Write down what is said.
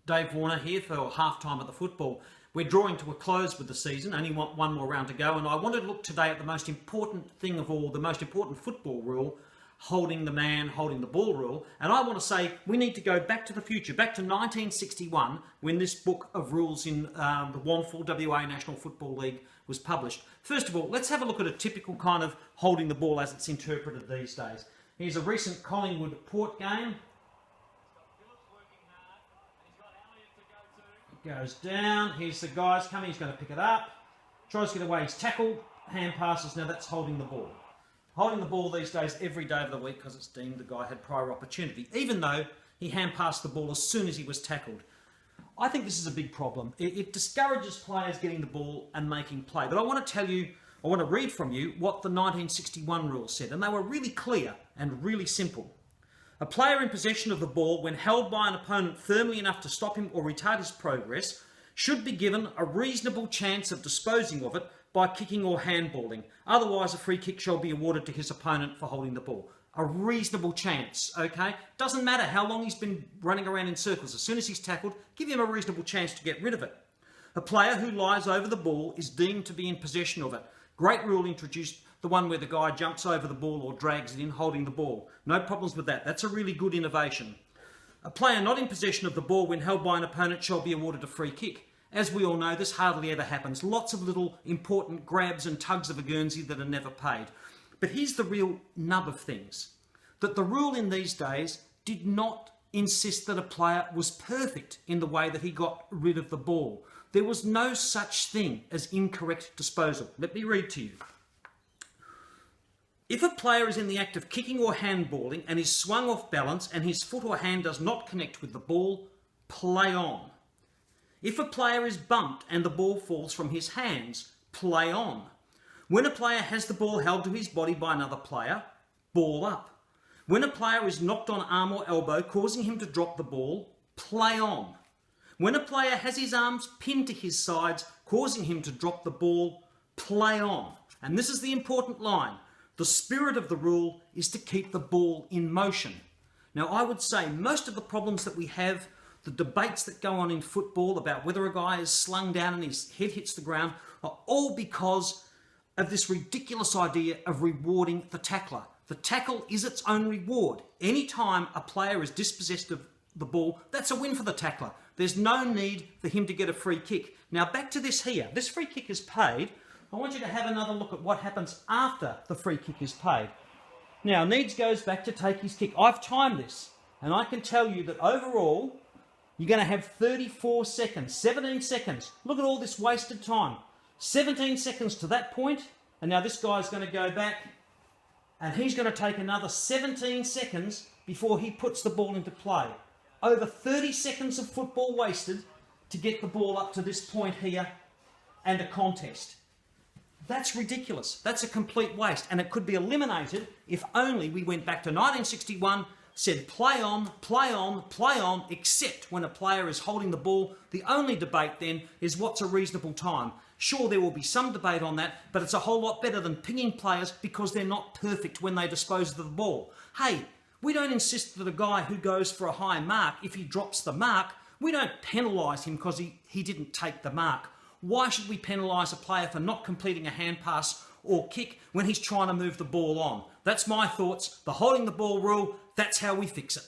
Dave Warner here for half-time at the football. We're drawing to a close with the season, only one more round to go, and I wanted to look today at the most important thing of all, the most important football rule, holding the man, holding the ball rule. And I want to say we need to go back to the future, back to 1961, when this book of rules in the WANFL, WA National Football League, was published. First of all, let's have a look at a typical kind of holding the ball as it's interpreted these days. Here's a recent Collingwood-Port game. Goes down, here's the guys coming, he's going to pick it up, tries to get away, he's tackled, hand passes, now that's holding the ball. Holding the ball these days every day of the week because it's deemed the guy had prior opportunity, even though he hand passed the ball as soon as he was tackled. I think this is a big problem. It discourages players getting the ball and making play. But I want to read from you what the 1961 rules said, and they were really clear and really simple. A player in possession of the ball, when held by an opponent firmly enough to stop him or retard his progress, should be given a reasonable chance of disposing of it by kicking or handballing. Otherwise, a free kick shall be awarded to his opponent for holding the ball. A reasonable chance, okay? Doesn't matter how long he's been running around in circles. As soon as he's tackled, give him a reasonable chance to get rid of it. A player who lies over the ball is deemed to be in possession of it. Great rule introduced, the one where the guy jumps over the ball or drags it in holding the ball. No problems with that. That's a really good innovation. A player not in possession of the ball when held by an opponent shall be awarded a free kick. As we all know, this hardly ever happens. Lots of little important grabs and tugs of a Guernsey that are never paid. But here's the real nub of things. That the rule in these days did not insist that a player was perfect in the way that he got rid of the ball. There was no such thing as incorrect disposal. Let me read to you. If a player is in the act of kicking or handballing and is swung off balance and his foot or hand does not connect with the ball, play on. If a player is bumped and the ball falls from his hands, play on. When a player has the ball held to his body by another player, ball up. When a player is knocked on arm or elbow, causing him to drop the ball, play on. When a player has his arms pinned to his sides, causing him to drop the ball, play on. And this is the important line. The spirit of the rule is to keep the ball in motion. Now, I would say most of the problems that we have, the debates that go on in football about whether a guy is slung down and his head hits the ground, are all because of this ridiculous idea of rewarding the tackler. The tackle is its own reward. Anytime a player is dispossessed of the ball, that's a win for the tackler. There's no need for him to get a free kick. Now, back to this here. This free kick is paid. I want you to have another look at what happens after the free kick is paid. Now, Needs goes back to take his kick. I've timed this, and I can tell you that overall, you're going to have 34 seconds, 17 seconds. Look at all this wasted time. 17 seconds to that point, and now this guy's going to go back, and he's going to take another 17 seconds before he puts the ball into play. Over 30 seconds of football wasted to get the ball up to this point here and a contest. That's ridiculous. That's a complete waste, and it could be eliminated if only we went back to 1961, said play on, play on, play on, except when a player is holding the ball. The only debate then is what's a reasonable time. Sure, there will be some debate on that, but it's a whole lot better than pinging players because they're not perfect when they dispose of the ball. Hey, we don't insist that a guy who goes for a high mark, if he drops the mark, we don't penalise him because he didn't take the mark. Why should we penalise a player for not completing a hand pass or kick when he's trying to move the ball on? That's my thoughts. The holding the ball rule, that's how we fix it.